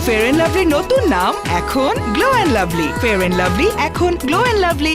Fair and লাভলির নতুন নাম এখন glow and lovely. Fair and lovely এখন গ্লো এন্ড লাভলি।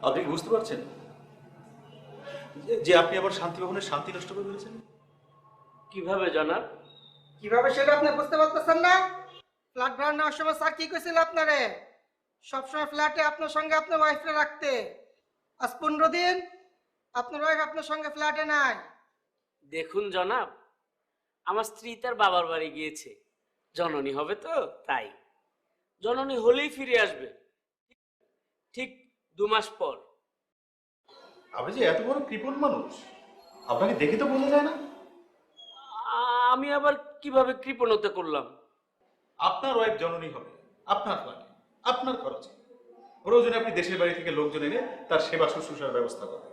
আপনি কি বুঝতে পারছেন যে আপনি আবার শান্তি ভবনের শান্তি নষ্ট করে ফেলেছেন? কিভাবে জনাব? কিভাবে সেটা আপনি বুঝতে পারতেছেন না? ফ্ল্যাট ভাড়া নেওয়ার সময় স্যার কি কইছিল আপনারে? সবসময় ফ্ল্যাটে আপনার সঙ্গে আপনার ওয়াইফকে রাখতে। আজ 15 দিন আপনার ওয়াইফ আপনার সঙ্গে ফ্ল্যাটে নাই। দেখুন জনাব, আমার স্ত্রী তার বাবার বাড়ি গিয়েছে, জননী হবে তো তাই। জননী হলেই ফিরে আসবে ঠিক 2 মাস পর। আপনি যে এত বড় কৃপণ মানুষ, আপনাকে দেখে তো বোঝা যায় না। আমি আবার কিভাবে কৃপণতা করলাম? আপনার ওয়াইফ জননী হবে আপনার ফ্ল্যাটে, আপনার খরচে। প্রয়োজনে আপনি দেশের বাড়ি থেকে লোকজন এনে তার সেবা শুশ্রূষার ব্যবস্থা করেন।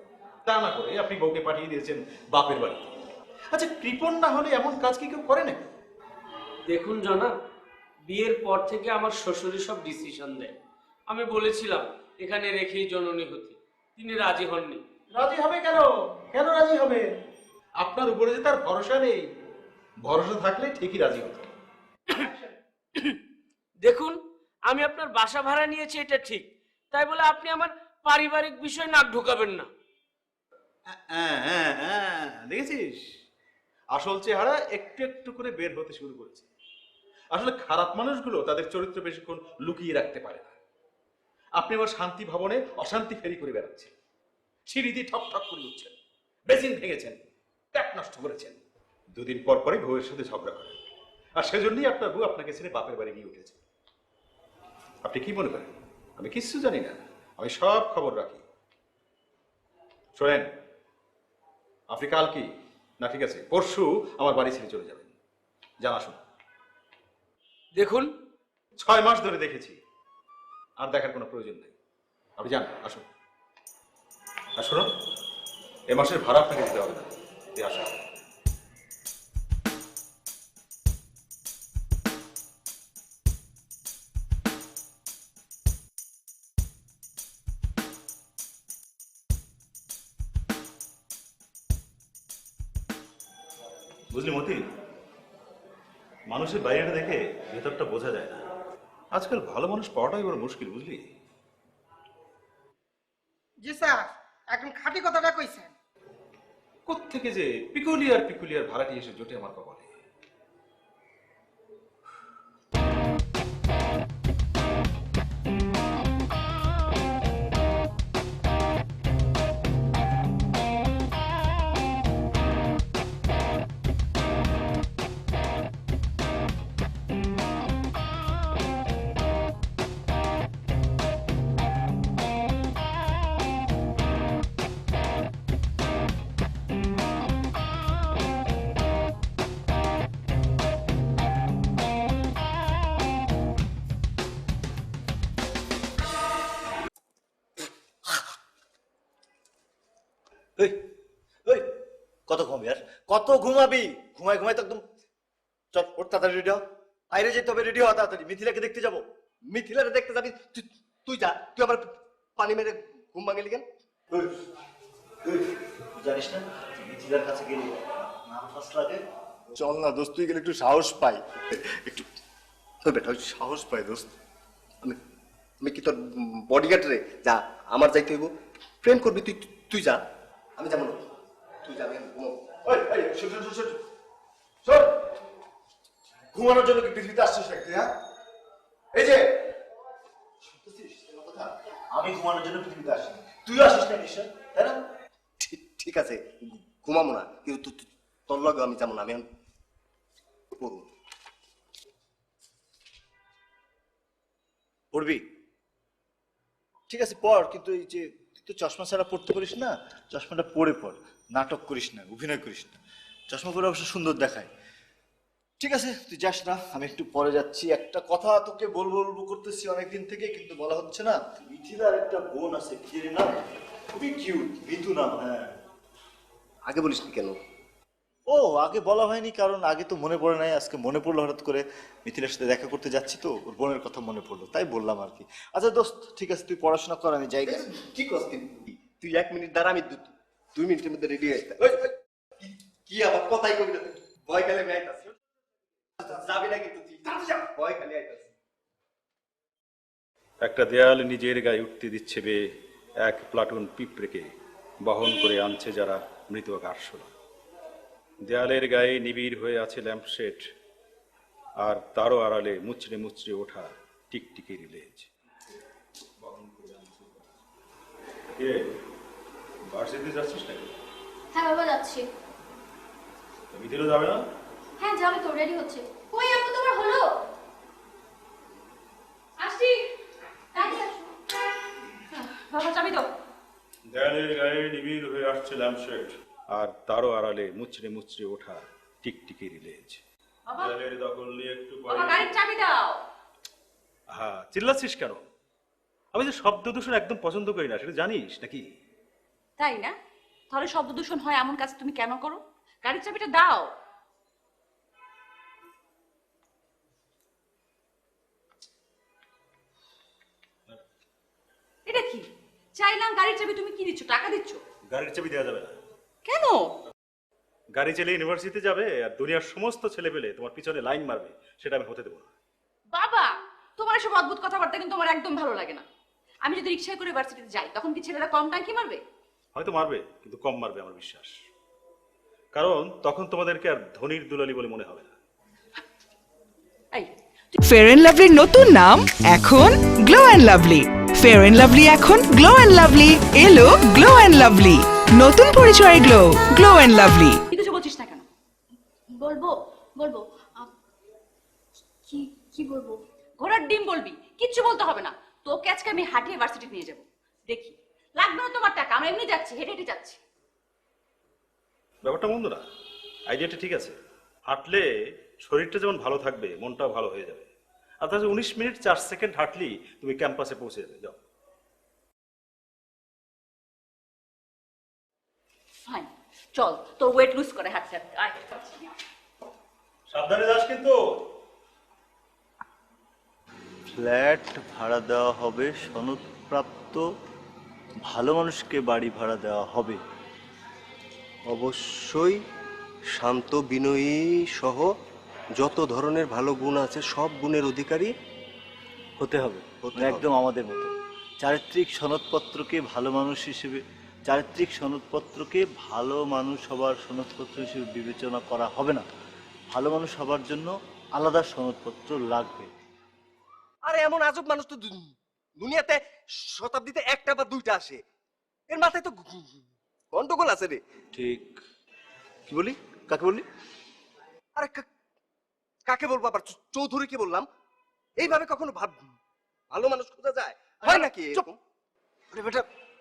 তা না করে আপনি বউকে পাঠিয়ে দিয়েছেন বাপের বাড়িতে। আচ্ছা, কৃপণ না হলে এমন কাজ কি কেউ করে না? দেখুন জনাব, বিয়ের পর থেকে আমার শ্বশুরই সব ডিসিশন দেয়। আমি বলেছিলাম এখানে রেখেই জননী হতে, তিনি রাজি হননি। রাজি হবে কেন? কেন রাজি হবে? আপনার উপরে যে তার ভরসা নেই। ভরসা থাকলে ঠিকই রাজি হতো। দেখুন, আমি আপনার বাসা ভাড়া নিয়েছি এটা ঠিক, তাই বলে আপনি আমার পারিবারিক বিষয় নাক ঢোকাবেন না। দেখেছিস, আসল চেহারা একটু একটু করে বের হতে শুরু করেছে। আসলে খারাপ মানুষগুলো তাদের চরিত্র বেশিক্ষণ লুকিয়ে রাখতে পারে না। আপনি আবার শান্তি ভবনে অশান্তি ফেরি করে বেড়াচ্ছেন, সিঁড়ি দিয়ে ঠক ঠক করে উঠছেন, বেসিন ভেঙেছেন, ট্যাপ নষ্ট করেছেন। 2 দিন পর পরে বউয়ের সাথে ঝগড়া করেন, আর সেজন্যই আপনার বউ আপনাকে ছেড়ে বাপের বাড়ি গিয়ে উঠেছে। আপনি কি মনে করেন আমি কিচ্ছু জানি না? আমি সব খবর রাখি। শোনেন, আপনি কাল কি না ঠিক আছে পরশু আমার বাড়ি ছেড়ে চলে যাবেন। জানা শুন, দেখুন, 6 মাস ধরে দেখেছি, আর দেখার কোনো প্রয়োজন নেই। আপনি যান, আসুন। আর শুনুন, এ মাসের ভাড়া আপনাকে দিতে হবে না। আসুন। বুঝলি মতি, মানুষের বাইরেটা দেখে ভেতরটা বোঝা যায় না। আজকাল ভালো মানুষ পাওয়াটাই বড় মুশকিল, বুঝলি? জি স্যার, এখন খাঁটি কথাটা কইছেন। কোত্থেকে যে পিকুলিয়ার পিকুলিয়ার ভাড়াটি এসে জোটে আমার কপালে। এই এই কত ঘুমাবি আর কত ঘুমাবি? ঘুমাই ঘুমাই তো একদম। চল ওর তাড়াতাড়ি রেডি হ, বাইরে যেতে হবে, রেডি হওয়া তাড়াতাড়ি। মিথিলাকে দেখতে যাবো। মিথিলাকে দেখতে যাবি? তুই যা, তুই আবার পানি মেরে ঘুম ভাঙেলি কেন? তুই জানিস না মিথিলার কাছে গেলি নাম ফাঁস লাগে? চল না দোস্ত, তুই গেলে একটু সাহস পাই, একটু বেটা সাহস পাই দোস্ত। আমি আমি কি তোর বডিগার্ড রে? যা, আমার যাইতে হইব। প্রেম করবি তুই, তুই যা, আমি যাবো না। তুই যাবি, আমি ঘুমাবো। ঘুমানোর জন্য কি পৃথিবীতে আসছিস নাকি? হ্যাঁ, এই যে আমি ঘুমানোর জন্য পৃথিবীতে আসি, তুই আসিস না নিশ্চয়, তাই না? ঠিক আছে, ঘুমাবো না, কিন্তু তোর লগে আমি যাবো না। আমি পড়বো। পড়বি? ঠিক আছে পড়, কিন্তু এই যে তুই তো চশমা ছাড়া পড়তে পারিস না, চশমাটা পরে পড়। নাটক করিস না, অভিনয় করিস না। চশমা পরে অবশ্য সুন্দর দেখায়। ঠিক আছে, তুই যাস না, আমি একটু পরে যাচ্ছি। একটা কথা তোকে বলবো বলবো করতেছি অনেকদিন থেকে, কিন্তু বলা হচ্ছে না। মিথিলার একটা বোন আছে, কি এর নাম? খুবই কিউট, মিতু নাম। হ্যাঁ, আগে বলিসনি কেন? ও আগে বলা হয়নি কারণ আগে তো মনে পড়ে নাই, আজকে মনে পড়লো হঠাৎ করে। মিথিলার সাথে দেখা করতে যাচ্ছি তো, ওর বোনের কথা মনে পড়লো, তাই বললাম আর কি। আচ্ছা দোস্ত, ঠিক আছে, তুই পড়াশোনা কর, আমি যাই। কি করছ তুই 1 মিনিট দাঁড়া, আমি 2 মিনিটের মধ্যে রেডি হয়ে যেতে। কি আবার কথাই কবি না তুই? ভয় খেলে আমি আইতাছি। যাবি না কিন্তু তুই, ভয় খালি আইতাছি। একটা দেয়াল নিজের গায়ে উঠতে দিচ্ছে বে, এক প্লাটুন পিঁপড়েকে বহন করে আনছে যারা মৃত আরশোলা। দেয়ালের গায়ে নিবিড় হয়ে আছে ল্যাম্পশেড, আর তারও আড়ালে মুচড়ে মুচড়ে ওঠা টিকটিকি রিলেজ। ভার্সিটি যাচ্ছিস নাকি? হ্যাঁ বাবা যাচ্ছি। মিথিলও যাবে না? হ্যাঁ যাবে তো, রেডি হচ্ছে। কই আপু তোমার হলো? আসছি। তাড়াতাড়ি আসো। বাবা চাবি দাও। দেয়ালের গায়ে নিবিড় হয়ে আসছে ল্যাম্পশেড, আর তারও আড়ালে মুচড়ে মুচড়ে ওঠা টিকটিকি রিলেজ। দেয়ালের দখল নিয়ে একটু পরে। বাবা গাড়ির চাবি দাও। হ্যাঁ, চিল্লাচ্ছিস কেন? আমি যে শব্দ দূষণ একদম পছন্দ করি না, সেটা জানিস নাকি? তাই না? তাহলে শব্দ দূষণ হয় এমন কাজ তুমি কেন করো? গাড়ির চাবিটা দাও। এটা কি? চাইলাম গাড়ির চাবি, তুমি কি দিচ্ছ? টাকা দিচ্ছ? গাড়ির চাবি দেওয়া যাবে না। কেন? গাড়ি চালিয়ে ইউনিভার্সিটিতে যাবে আর দুনিয়ার সমস্ত ছেলে পেলে তোমার পিছনে লাইন মারবে, সেটা আমি হতে দেবো না। বাবা, তোমার এসব অদ্ভুত কথাবার্তা কিন্তু আমার একদম ভালো লাগে না। আমি যদি রিক্সায় করে ভার্সিটিতে যাই, তখন কি ছেলেরা কম টাঙ্কি মারবে? হয়তো মারবে, কিন্তু কম মারবে আমার বিশ্বাস। কারণ তখন তোমাদেরকে আর ধনির দুলালি বলে মনে হবে না। এই, ফেয়ার অ্যান্ড লাভলির নতুন নাম এখন glow and lovely. Fair and lovely এখন গ্লো অ্যান্ড লাভলি। এলো গ্লো অ্যান্ড লাভলি, নতুন পরিচয় গ্লো, গ্লো অ্যান্ড লাভলি। তুই কিছু বলছিস না কেন? বলবো বলবো কি কি বলবো? ঘোড়ার ডিম বলবি, কিচ্ছু বলতে হবে না। তোকে আজকে আমি হাঁটিয়ে ভার্সিটি নিয়ে যাব। দেখি, লাগবে না তোমার টাকা, আমরা এমনি যাচ্ছি, হেঁটে হেঁটে যাচ্ছি। ব্যাপারটা মন্দ না, আইডিয়াটা ঠিক আছে। হাঁটলে শরীরটা যেমন ভালো থাকবে, মনটাও ভালো হয়ে যাবে। আর তাহলে 19 মিনিট 4 সেকেন্ড হাঁটলেই তুমি ক্যাম্পাসে পৌঁছে যাবে। যাও। ফাইন, চল তোর ওয়েট লুজ করে হাঁটতে হাঁটতে আয়। সাবধানে যাস কিন্তু। ফ্ল্যাট ভাড়া দেওয়া হবে, সনদপ্রাপ্ত ভালো মানুষকে বাড়ি ভাড়া দেওয়া হবে। অবশ্যই শান্ত, বিনয়ী সহ যত ধরনের ভালো গুণ আছে সব গুণের অধিকারী হতে হবে, হতে মানে হবে। একদম আমাদের মতো। চারিত্রিক সনদপত্রকে ভালো মানুষ হিসেবে, চারিত্রিক সনদপত্রকে ভালো মানুষ হবার সনদপত্র হিসেবে বিবেচনা করা হবে না। ভালো মানুষ হবার জন্য আলাদা সনদপত্র লাগবে। আরে এমন আজব মানুষ তো দুনিয়াতে শতাব্দীতে একটা বা দুইটা আসে। এর মাথায় তো গন্ডগোল আছে রে। ঠিক। কি বলি? কাকে বললি? আরে কাকে বলবো আবার? চৌধুরীকে বললাম। এইভাবে কখনো ভালো মানুষ খোঁজা যায়? হয় নাকি চুপ! এরকম? আরে বেটা,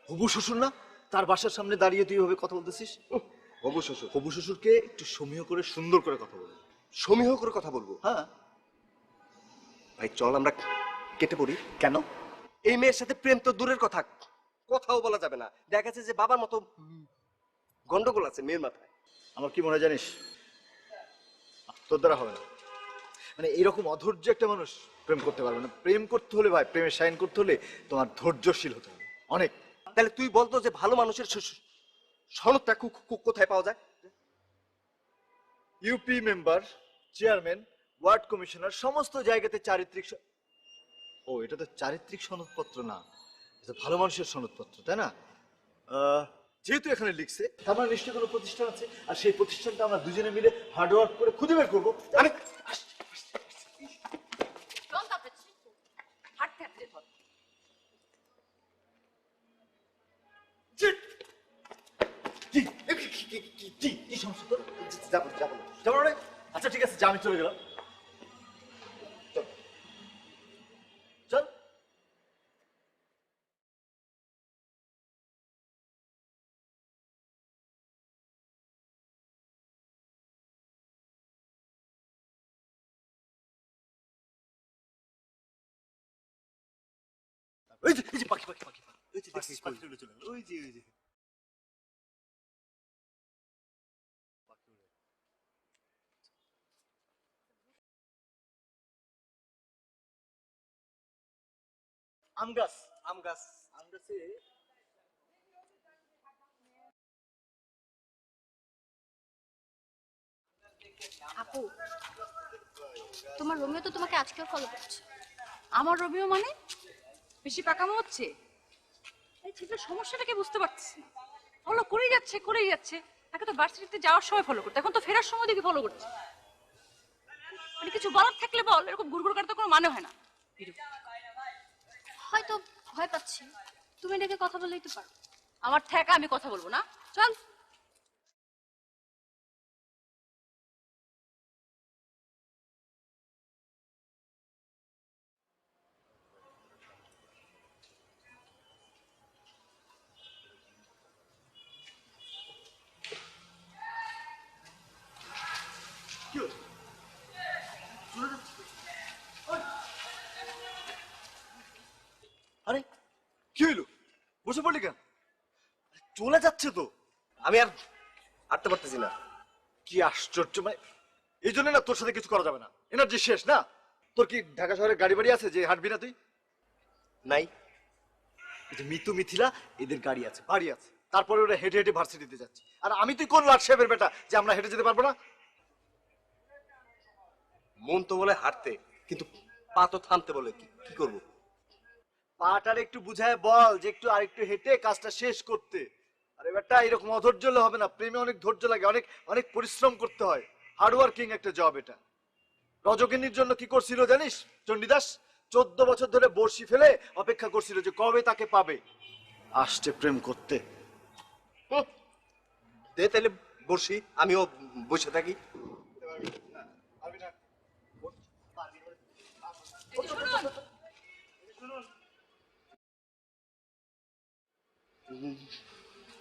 হবু শ্বশুর না, তার বাসার সামনে দাঁড়িয়ে তুই এভাবে কথা বলতেছিস? হবু শ্বশুর। হবু শ্বশুরকে একটু সমীহ করে সুন্দর করে কথা বলবো। সমীহ করে কথা বলবো। হ্যাঁ। ভাই চল আমরা কেটে পড়ি। কেন? এই মেয়ের সাথে প্রেম তো দূরের কথা, কথাও বলা যাবে না। দেখা যাচ্ছে যে বাবার মতো গন্ডগোল আছে মেয়ের মাথায়। আমার কি মনে হয় জানিস? তোর দ্বারা হবে না। মানে এরকম অধৈর্য একটা মানুষ প্রেম করতে পারবে না। প্রেম করতে হলে ভাই, প্রেমের সাইন করতে হলে তোমার ধৈর্যশীল হতে হবে অনেক। তাহলে তুই বলতো যে ভালো মানুষের সনদটা কোথায় পাওয়া যায়? UP member, chairman, ward commissioner, সমস্ত জায়গাতে চারিত্রিক ও এটা তো চারিত্রিক সনদপত্র না, এটা ভালো মানুষের সনদপত্র, তাই না? যেহেতু এখানে লিখছে, তার মানে নিশ্চয়ই কোনো প্রতিষ্ঠান আছে, আর সেই প্রতিষ্ঠানটা আমরা দুজনে মিলে হার্ডওয়ার্ক করে খুঁজে বের করবো। আমি চল তারপরে হাঁটতে হাঁটতে ধর। কি সমস্যা তোর? যাবো যাবো যাবো না? আচ্ছা ঠিক আছে, যা, আমি চলে গেলাম। এই যে পাখি পাখি পাখি ওই যে দেখছিস পাখি উড়ে চলে গেল, ওই যে আম গাছ আম গাছ আম গাছে আপু, তোমার রোমিও তো তোমাকে আজকেও ফলো করছে। আমার রবিও মানে বেশি পাকামো হচ্ছে? এই ছেলেটার সমস্যাটাকে বুঝতে পারছিস না। ফলো করেই যাচ্ছে। তাকে তো ভার্সিটিতে যাওয়ার সময় ফলো করতে, এখন তো ফেরার সময় দেখি ফলো করছে। মানে কিছু বলার থাকলে বল, এরকম গুড়গুড় করার তো কোনো মানে হয় না। হয়তো ভয় পাচ্ছি, তুমি ডেকে কথা বললেই তো পারো। আমার ঠেকা, আমি কথা বলবো না, চল। আরে কি হইলো, বসে পড়লি কেন? চলে যাচ্ছে তো। আমি আর হাঁটতে পারতেছি না। কি আশ্চর্য, মানে এই জন্য না তোর সাথে কিছু করা যাবে না, এনার্জি শেষ না। তোর কি ঢাকা শহরে গাড়ি বাড়ি আছে যে হাঁটবি না তুই? নাই, এই যে মিতু মিথিলা এদের গাড়ি আছে, বাড়ি আছে, তারপরে ওরা হেঁটে হেঁটে ভার্সিটিতে যাচ্ছে। আর আমি তুই কোন লাট সাহেবের বেটা যে আমরা হেঁটে যেতে পারবো না? মন তো বলে হাঁটতে, কিন্তু পা তো থামতে বলে। কি করবো? পাটার একটু বুঝায় বল যে একটু আরেকটু হেঁটে কাজটা শেষ করতে। আরে বেটা এরকম অধৈর্য হলে হবে না, প্রেমে অনেক ধৈর্য লাগে, অনেক অনেক পরিশ্রম করতে হয়। হার্ড ওয়ার্কিং একটা জব এটা। রজকিনীর জন্য কি করছিল জানিস চণ্ডীদাস? 14 বছর ধরে বড়শি ফেলে অপেক্ষা করছিল যে কবে তাকে পাবে। আসছে প্রেম করতে। হুঁ, দে তাহলে বসি, আমিও বসে থাকি।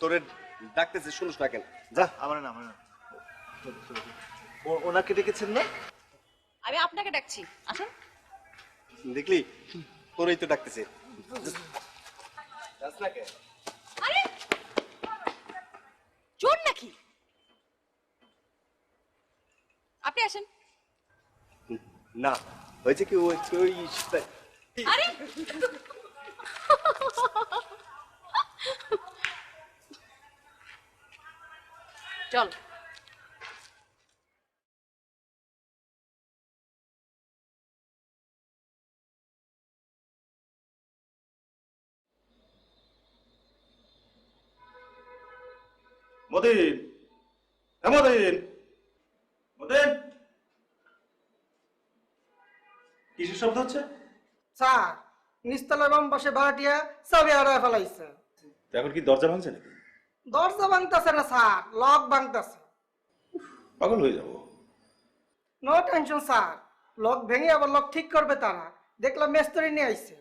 তোরে ডাকতেছে, শুনুস না কেন? যা, আমার না আমার না। ওনাকে ডেকেছেন না? আমি আপনাকে ডাকছি, আসুন। দেখলি, তোরই তো ডাকতেছে। যাস না কেন? আরে চোর নাকি? আপনি আসেন। না, হয়েছে কি, ওই আরে চল। মদিন, মদিন, মদিন, কিসের শব্দ হচ্ছে? স্যার, নিচতলা বাম পাশে ভাড়াটিয়া চাবি হারায় ফেলাইছে। তো এখন কি দরজা ভাঙছে নাকি? দরজা ভাঙতেছে না স্যার, লক ভাঙতেছে। পাগল হয়ে যাবো। নো টেনশন স্যার, লক ভেঙে আবার লক ঠিক করবে তারা। দেখলাম মিস্ত্রি নিয়ে আইছে।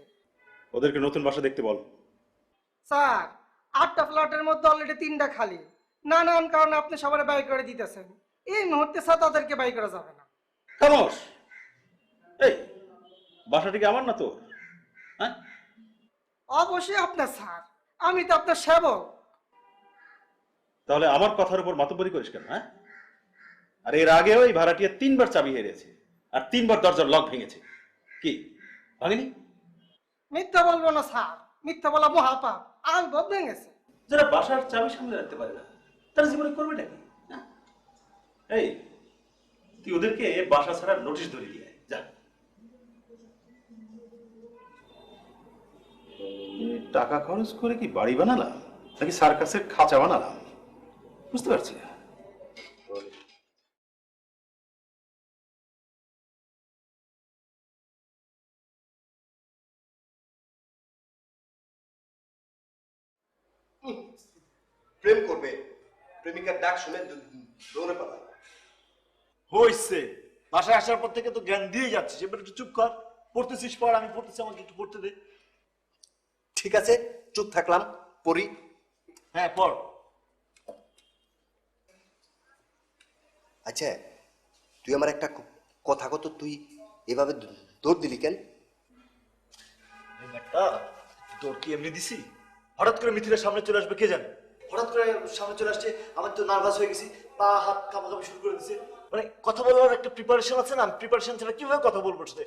ওদেরকে নতুন বাসা দেখতে বল। স্যার, 8টা ফ্ল্যাটের মধ্যে অলরেডি 3টা খালি। নানান কারণে আপনি সবার বাই করে দিতেছেন। এই মুহূর্তে স্যার তাদেরকে বাই করা যাবে না। খামোশ! এই বাসাটি কি আমার না তোর? হ্যাঁ, অবশ্যই আপনার স্যার, আমি তো আপনার সেবক। তাহলে আমার কথার উপর মাতব্বরি করিস কেন? হ্যাঁ, আর এর আগেও এই ভাড়াটিয়া 3বার চাবি হেরেছে আর 3বার দরজার লক ভেঙেছে। কি ভাঙেনি? মিথ্যা বলবো না স্যার, মিথ্যা বলা মহাপাপ। আলবদ ভেঙেছে। যারা বাসার চাবি সামনে রাখতে পারে না তারা জীবনে করবে নাকি? এই তুই ওদেরকে বাসা ছাড়ার নোটিশ ধরে দিয়ে আয়, যা। টাকা খরচ করে কি বাড়ি বানালাম নাকি সার্কাসের খাঁচা বানালাম বুঝতে পারছি না। প্রেম করবে, প্রেমিকার ডাক শুনে দৌড়ে পালায়। হইছে, বাসায় আসার পর থেকে তো জ্ঞান দিয়ে যাচ্ছিস, এবার একটু চুপ কর। পড়তেছিস পর, আমি পড়তেছি, আমাকে একটু পড়তে দে। ঠিক আছে, চুপ থাকলাম, পড়ি। হ্যাঁ পড়। আচ্ছা, তুই আমার একটা কথা কত, তুই এভাবে দৌড় দিলি কেন? বেটা তোর কি এমনি দিছি? হঠাৎ করে মিথিলার সামনে চলে আসবে কে জানে? হঠাৎ করে সামনে চলে আসছে, আমার তো নার্ভাস হয়ে গেছি, পা হাত কাঁপাকাঁপি শুরু করে দিছে। মানে কথা বলার একটা প্রিপারেশন আছে না, আমি প্রিপারেশন ছাড়া কিভাবে কথা বলবো সাথে?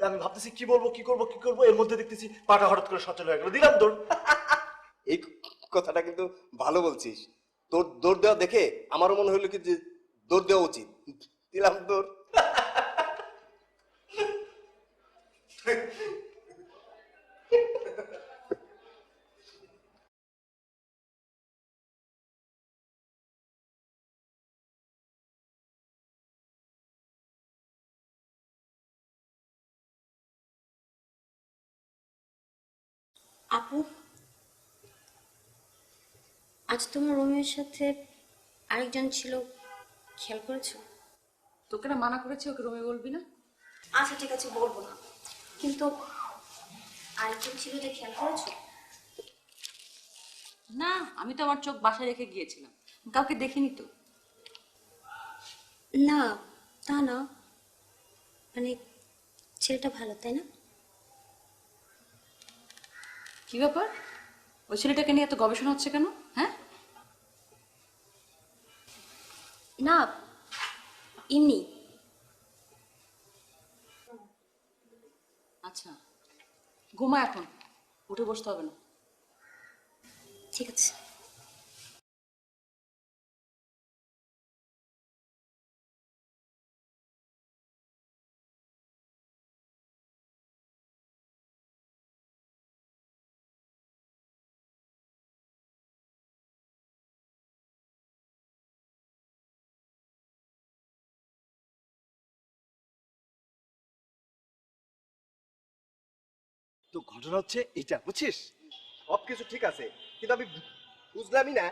আমি ভাবতেছি কি বলবো কি করবো কি করবো, এর মধ্যে দেখতেছি পাটা হঠাৎ করে সচল হয়ে গেল, দিলাম দৌড়। এই কথাটা কিন্তু ভালো বলছিস। তোর দৌড় দেওয়া দেখে আমারও মনে হলো কি যে দৌড় দেওয়া উচিত, দিলাম দৌড়। আপু, আজ তোমার রোমিওর সাথে আরেকজন ছিল, খেয়াল করেছো? তোকে না মানা করেছি ওকে রোমিও বলবি না? আচ্ছা ঠিক আছে, বলবো না, কিন্তু আরেকজন ছিল যে খেয়াল করেছো? না, আমি তো আমার চোখ বাসায় রেখে গিয়েছিলাম, কাউকে দেখিনি তো। না তা না, মানে ছেলেটা ভালো, তাই না? কি ব্যাপার, ওই ছেলেটাকে নিয়ে এত গবেষণা হচ্ছে কেন? হ্যাঁ, না এমনি। আচ্ছা ঘুমা, এখন উঠে বসতে হবে না। ঠিক আছে। তো ঘটনা হচ্ছে এটা, বুঝছিস? সবকিছু ঠিক আছে, কিন্তু আমি বুঝলামই না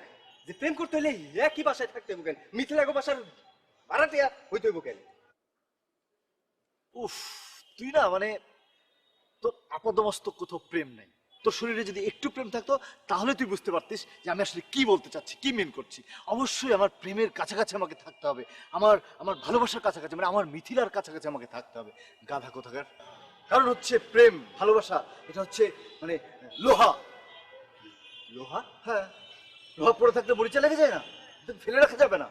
যে প্রেম করতে হলে একই বাসায় থাকতে হবে কেন, মিথিলাগো বাসার ভাড়াটিয়া হইতে হইব কেন? উফ, তুই না মানে তোর আপাদমস্তক কোথাও প্রেম নাই। তোর শরীরে যদি একটু প্রেম থাকতো তাহলে তুই বুঝতে পারতিস যে আমি আসলে কি বলতে চাচ্ছি, কি মেন করছি। অবশ্যই আমার প্রেমের কাছাকাছি আমাকে থাকতে হবে, আমার আমার ভালোবাসার কাছাকাছি, মানে আমার মিথিলার কাছাকাছি আমাকে থাকতে হবে। গাধা কোথাকার! কারণ হচ্ছে প্রেম ভালোবাসা এটা হচ্ছে মানে লোহা। লোহা? হ্যাঁ, লোহা পড়ে থাকলে মরিচা লেগে যায় না, এটা ফেলে রাখা যাবে না।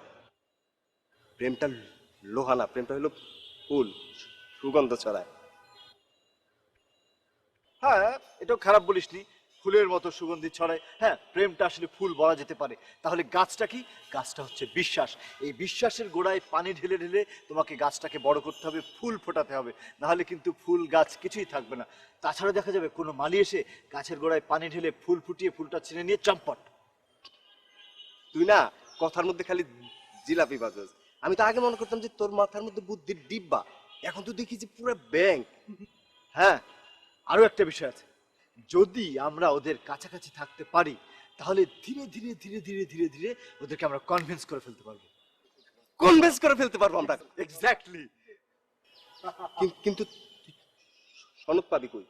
প্রেমটা লোহা না, প্রেমটা হলো ফুল, সুগন্ধ ছড়ায়। হ্যাঁ, এটাও খারাপ বলিসনি, ফুলের মতো সুগন্ধি ছড়ায়। হ্যাঁ, প্রেমটা আসলে ফুল বলা যেতে পারে। তাহলে গাছটা কি? গাছটা হচ্ছে বিশ্বাস। এই বিশ্বাসের গোড়ায় পানি ঢেলে ঢেলে তোমাকে গাছটাকে বড় করতে হবে, ফুল ফোটাতে হবে, নাহলে কিন্তু ফুল গাছ কিছুই থাকবে না। তাছাড়া দেখা যাবে কোনো মালি এসে গাছের গোড়ায় পানি ঢেলে ফুল ফুটিয়ে ফুলটা ছিঁড়ে নিয়ে চম্পট। তুই না কথার মধ্যে খালি জিলাপি বাজাস। আমি তো আগে মনে করতাম যে তোর মাথার মধ্যে বুদ্ধির ডিব্বা, এখন তো দেখি যে পুরো ব্যাংক। হ্যাঁ, আরো একটা বিষয় আছে, যদি আমরা ওদের কাছাকাছি থাকতে পারি তাহলে ধীরে ধীরে ধীরে ধীরে ধীরে ধীরে ওদেরকে আমরা কনভিন্স করে ফেলতে পারবো। কনভিন্স করে ফেলতে পারবো আমরা। এক্স্যাক্টলি। কিন্তু সনদ পাবি কই?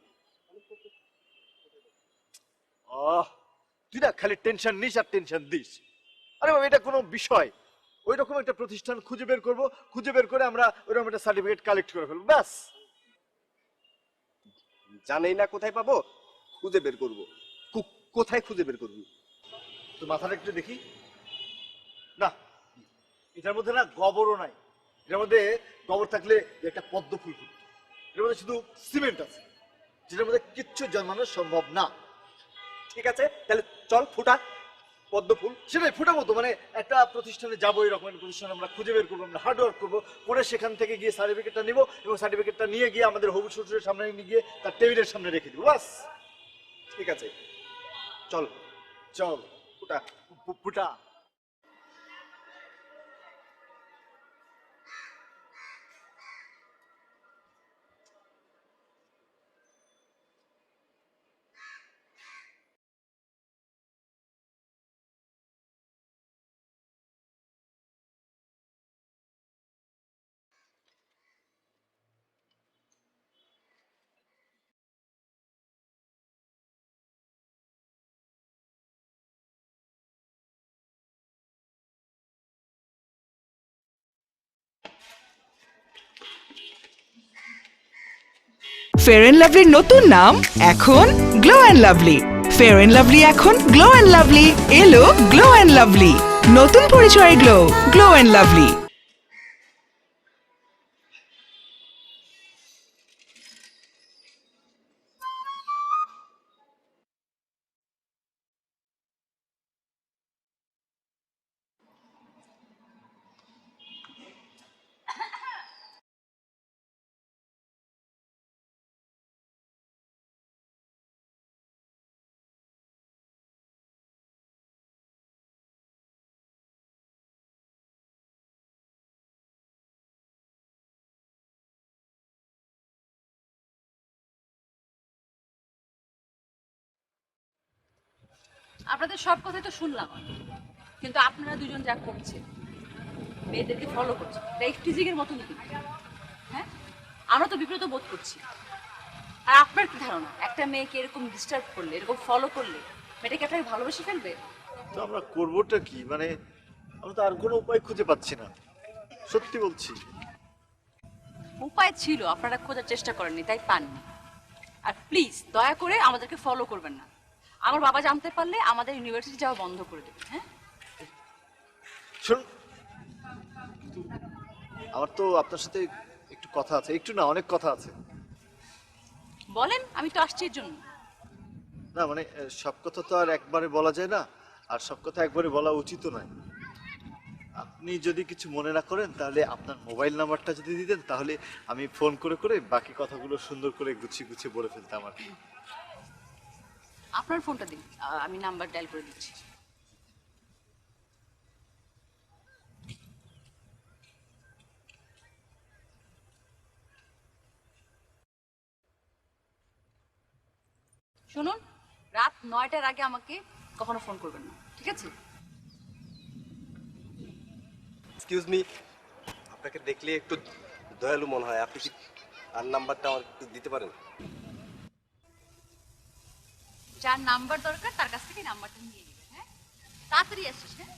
তুই না খালি টেনশন নিস আর টেনশন দিস। আরে বাবা, এটা কোনো বিষয়? ওই রকম একটা প্রতিষ্ঠান খুঁজে বের করব, খুঁজে বের করে আমরা ওইরকম একটা সার্টিফিকেট কালেক্ট করে ফেলবো, ব্যাস। জানেই না কোথায় পাবো, খুঁজে বের করবো। কোথায় খুঁজে বের করবি? তো মাথাটা একটু দেখি। না, এটার মধ্যে না গোবরও নাই। এটার মধ্যে গোবর থাকলে একটা পদ্ম ফুল ফুটতো। এটার মধ্যে শুধু সিমেন্ট আছে, যেটার মধ্যে কিচ্ছু জন্মানো সম্ভব না। ঠিক আছে, তাহলে চল ফুটা পদ্ম ফুল। সেটাই ফুটাবো তো, মানে একটা প্রতিষ্ঠানে যাবো, এরকম একটা প্রতিষ্ঠান আমরা খুঁজে বের করবো, আমরা হার্ড ওয়ার্ক করবো, করে সেখান থেকে গিয়ে সার্টিফিকেটটা নিবো এবং সার্টিফিকেটটা নিয়ে গিয়ে আমাদের হবু শ্বশুরের সামনে নিয়ে গিয়ে তার টেবিলের সামনে রেখে দিবো, বাস। ঠিক আছে, চল চল ফুটা। ফুটা। ফেয়ার অ্যান্ড লাভলির নতুন নাম এখন glow and lovely fair and lovely এখন গ্লো অ্যান্ড লাভলি এলো গ্লো অ্যান্ড লাভলি নতুন পরিচয় গ্লো গ্লো অ্যান্ড লাভলি আপনাদের সব কথাই তো শুনলাম, কিন্তু আপনারা দুজন যা করছেন, মেয়েদেরকে ফলো করছেন, এটা টিজিং এর মতনই কিন্তু। হ্যাঁ, আমরা তো বিব্রত বোধ করছি। আর আপনার কি ধারণা, একটা মেয়েকে এরকম ডিস্টার্ব করলে, এরকম ফলো করলে মেয়েটাকে আপনাকে ভালোবেসে ফেলবে? তো আমরা করবোটা কি? মানে আমরা তো আর কোনো উপায় খুঁজে পাচ্ছি না, সত্যি বলছি। উপায় ছিল, আপনারা খোঁজার চেষ্টা করেননি, তাই পাননি। আর প্লিজ দয়া করে আমাদেরকে ফলো করবেন না। আমার বাবা জানতে পারলে আমাদের ইউনিভার্সিটি যাওয়া বন্ধ করে দেবে। হ্যাঁ, শুনুন, আমার তো আপনার সাথে একটু কথা আছে, একটু না অনেক কথা আছে। বলেন, আমি তো আসছি এর জন্য। না মানে সব কথা তো আর একবারে বলা যায় না, আর সব কথা একবারে বলা উচিত নয়। আপনি যদি কিছু মনে না করেন তাহলে আপনার মোবাইল নাম্বারটা যদি দিতেন, তাহলে আমি ফোন করে করে বাকি কথাগুলো সুন্দর করে গুছিয়ে গুছিয়ে বলে ফেলতাম আর কি। আপনার ফোনটা দিন, আমি নাম্বার ডায়াল করে দিচ্ছি। শুনুন, রাত 9টার আগে আমাকে কখনো ফোন করবেন না, ঠিক আছে? এক্সকিউজ মি, আপনাকে দেখলে একটু দয়ালু মনে হয়, আপনি কি আর নাম্বারটা আমার একটু দিতে পারেন? যার নাম্বার দরকার তার কাছ থেকে নাম্বারটা নিয়ে নেবেন। হ্যাঁ, তাড়াতাড়ি আসিস। হ্যাঁ,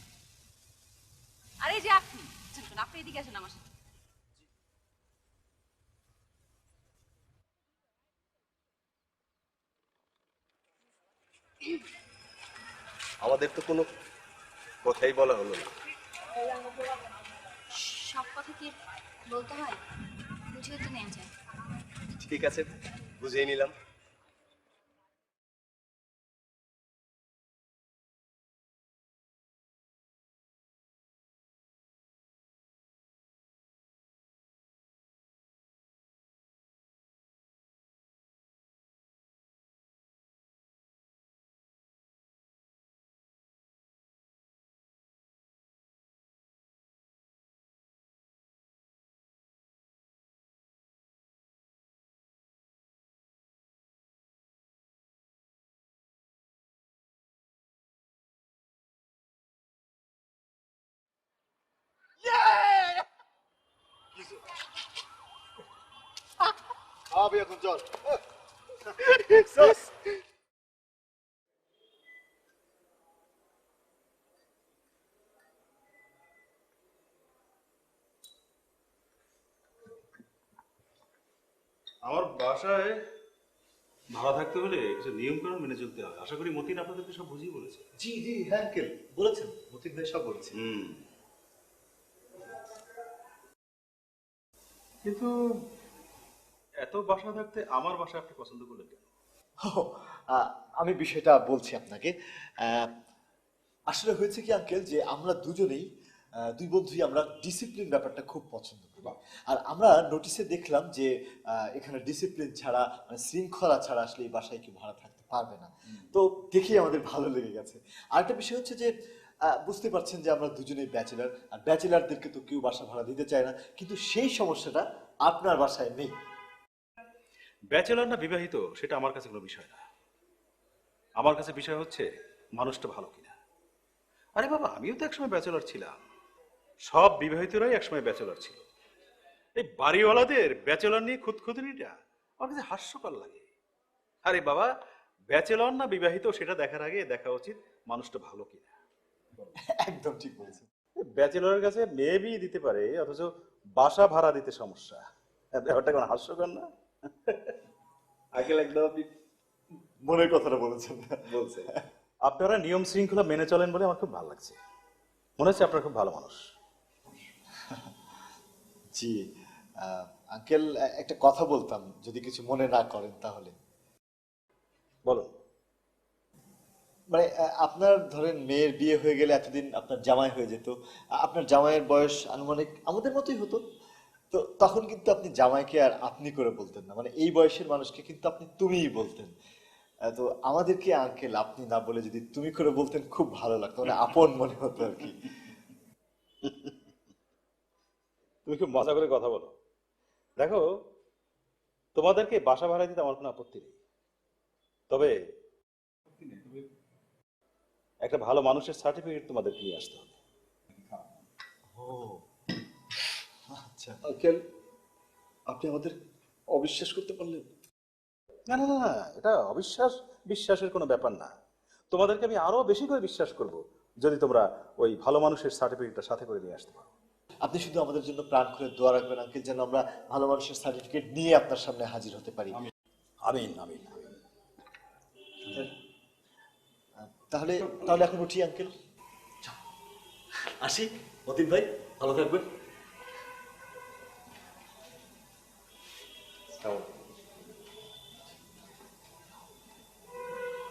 আর এই যে আপনি, শুনুন, আপনি এদিকে আসেন আমার সাথে। আমাদের তো কোনো কথাই বলা হলো না। সব কথা কি বলতে হয়? বুঝিয়ে তো নেওয়া যায়। ঠিক আছে, বুঝিয়ে নিলাম। আবে এখন চল। আমার বাসায় ভাড়া থাকতে হলে কিছু নিয়ম কানুন মেনে চলতে হবে। আশা করি মতিন আপনাদেরকে সব বুঝিয়ে বলেছে। জি জি হ্যাঁ আঙ্কেল বলেছেন, মতিন ভাই সব বলেছে। কিন্তু এত বাসা থাকতে আমার বাসা আপনি পছন্দ করলেন কেন? আমি বিষয়টা বলছি আপনাকে। আসলে হয়েছে কি আঙ্কেল, যে আমরা দুজনেই দুই বন্ধুই আমরা ডিসিপ্লিন ব্যাপারটা খুব পছন্দ করি। আর আমরা নোটিশে দেখলাম যে এখানে ডিসিপ্লিন ছাড়া, মানে শৃঙ্খলা ছাড়া আসলে এই বাসায় কেউ ভাড়া থাকতে পারবে না। তো দেখি আমাদের ভালো লেগে গেছে। আরেকটা বিষয় হচ্ছে যে বুঝতে পারছেন যে আমরা দুজনেই ব্যাচেলার, আর ব্যাচেলারদেরকে তো কেউ বাসা ভাড়া দিতে চায় না, কিন্তু সেই সমস্যাটা আপনার বাসায় নেই। ব্যাচেলর না বিবাহিত সেটা আমার কাছে কোনো বিষয় না। আমার কাছে বিষয় হচ্ছে মানুষটা ভালো কিনা। আরে বাবা, আমিও তো একসময় ব্যাচেলর ছিলাম, সব বিবাহিতরাই একসময় ব্যাচেলর ছিল। এই বাড়িওয়ালাদের ব্যাচেলর নিয়ে খুঁতখুঁতনিটা আমার কাছে হাস্যকর লাগে। আরে বাবা, ব্যাচেলর না বিবাহিত সেটা দেখার আগে দেখা উচিত মানুষটা ভালো কিনা। একদম ঠিক বলেছেন। ব্যাচেলরের কাছে মেয়ে বিয়ে দিতে পারে, অথচ বাসা ভাড়া দিতে সমস্যা। ব্যাপারটা কোনো হাস্যকর না? আঙ্কেল একদম আপনি মনের কথাটা বলেছেন। বলছে আপনারা নিয়ম শৃঙ্খলা মেনে চলেন বলে আমার খুব ভালো লাগছে। মনে হচ্ছে আপনারা খুব ভালো মানুষ। জি আঙ্কেল, একটা কথা বলতাম যদি কিছু মনে না করেন তাহলে। বলুন। মানে আপনার ধরেন মেয়ের বিয়ে হয়ে গেলে এতদিন আপনার জামাই হয়ে যেত, আপনার জামাইয়ের বয়স আনুমানিক আমাদের মতোই হতো, তো তখন কিন্তু আপনি জামাইকে আর আপনি করে বলতেন না, মানে এই বয়সের মানুষকে কিন্তু আপনি তুমিই বলতেন। তো আমাদেরকে আঙ্কেল আপনি না বলে যদি তুমি করে বলতেন খুব ভালো লাগতো, মানে আপন মনে হতো আর কি। তুমি খুব মজা করে কথা বলো। দেখো, তোমাদেরকে বাসা ভাড়া দিতে আমার কোনো আপত্তি নেই, তবে একটা ভালো মানুষের সার্টিফিকেট তোমাদের নিয়ে আসতে হবে। ও আচ্ছা আঙ্কেল, আপনি আমাদের অবিশ্বাস করতে পারলেন? না না না না, এটা অবিশ্বাস বিশ্বাসের কোনো ব্যাপার না। তোমাদেরকে আমি আরো বেশি করে বিশ্বাস করব যদি তোমরা ওই ভালো মানুষের সার্টিফিকেটটা সাথে করে নিয়ে আসতে পারো। আপনি শুধু আমাদের জন্য প্রাণ খুলে দোয়া রাখবেন আঙ্কেল, যেন আমরা ভালো মানুষের সার্টিফিকেট নিয়ে আপনার সামনে হাজির হতে পারি। আমিন আমিন। তাহলে তাহলে এখন উঠি আঙ্কেল, আসি। মতিন ভাই ভালো থাকবেন।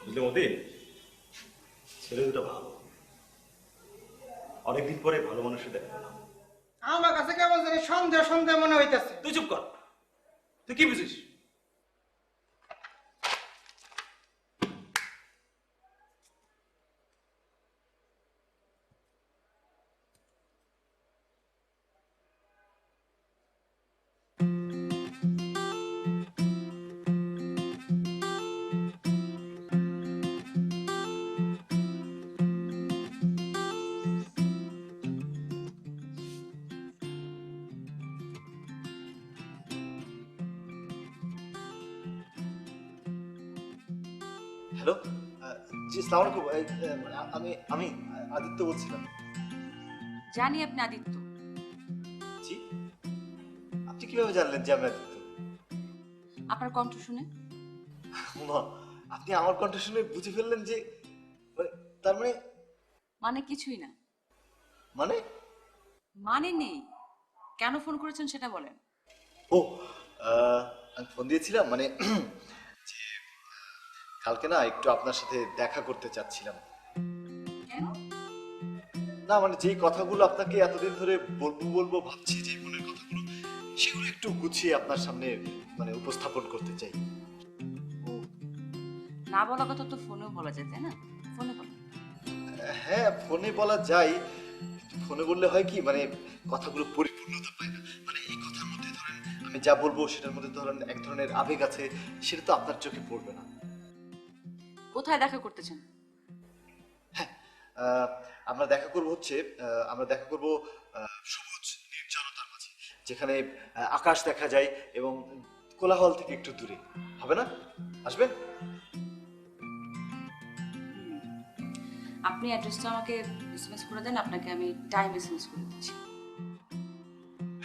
বুঝলে মতিন, ছেলে দুটো ভালো, অনেকদিন পরে ভালো মানুষের দেখা পেলাম। আমার কাছে কেমন জানি সন্দেহ সন্দেহ মনে হইতেছে। তুই চুপ কর, তুই কি বুঝিস? হ্যালো, জি আসসালামু আলাইকুম। আমি আমি আদিত্য বলছিলাম। জানি আপনি আদিত্য। জি, আপনি কিভাবে জানলেন যে আমি আদিত্য? আপনার কণ্ঠ শুনে। মা, আপনি আমার কণ্ঠ শুনে বুঝে ফেললেন যে তার মানে? মানে কিছুই না। মানে? মানে নেই। কেন ফোন করেছেন সেটা বলেন। ও আমি ফোন দিয়েছিলাম মানে যে কালকে না একটু আপনার সাথে দেখা করতে চাচ্ছিলাম। কেন? না মানে যেই কথাগুলো আপনাকে এতদিন ধরে বলবো বলবো ভাবছি, যে মনের কথাগুলো, সেগুলো একটু গুছিয়ে আপনার সামনে মানে উপস্থাপন করতে চাই। না বলা কথা তো ফোনেও বলা যায়, তাই না? ফোনে বলেন। হ্যাঁ ফোনে বলা যায়, ফোনে বললে হয় কি মানে কথাগুলো পরিপূর্ণতা পায় না। মানে এই কথার মধ্যে ধরেন আমি যা বলবো সেটার মধ্যে ধরেন এক ধরনের আবেগ আছে, সেটা তো আপনার চোখে পড়বে না। কোথায় দেখা করতেছেন? আমরা দেখা করব হচ্ছে আমরা দেখা করব সবুজ নির্জনতার মাঝে, যেখানে আকাশ দেখা যায় এবং কোলাহল থেকে একটু দূরে। হবে না? আসবেন? আপনি অ্যাড্রেসটা আমাকে এসএমএস করে দেন, আপনাকে আমি টাইম এসএমএস করে দিচ্ছি।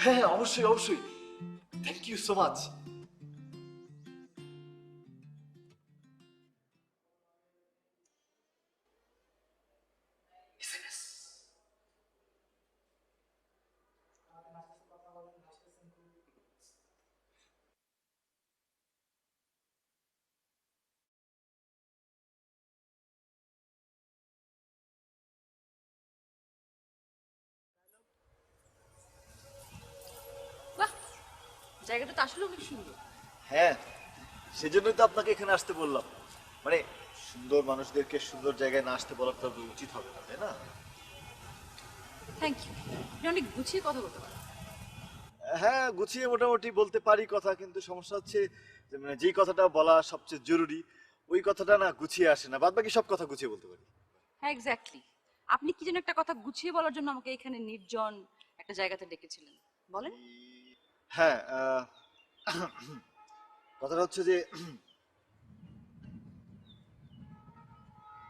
হ্যাঁ হ্যাঁ অবশ্যই অবশ্যই, থ্যাংক ইউ সো মাচ। বাহ, জায়গাটা তো আসলে অনেক সুন্দর। হ্যাঁ, সেজন্যই তো আপনাকে এখানে আসতে বললাম। মানে সুন্দর মানুষদেরকে সুন্দর জায়গায় না আসতে বলার তো উচিত হবে না, তাই না? Thank you. আপনি অনেক গুছিয়ে কথা বলতে পারেন। হ্যাঁ গুছিয়ে মোটামুটি বলতে পারি কথা, কিন্তু সমস্যা হচ্ছে যে মানে যেই কথাটা বলা সবচেয়ে জরুরি ওই কথাটা না গুছিয়ে আসে না, বাদ বাকি সব কথা গুছিয়ে বলতে পারি। হ্যাঁ এক্স্যাক্টলি। আপনি কি যেন একটা কথা গুছিয়ে বলার জন্য আমাকে এখানে নির্জন একটা জায়গাতে ডেকেছিলেন, বলেন। হ্যাঁ কথাটা হচ্ছে যে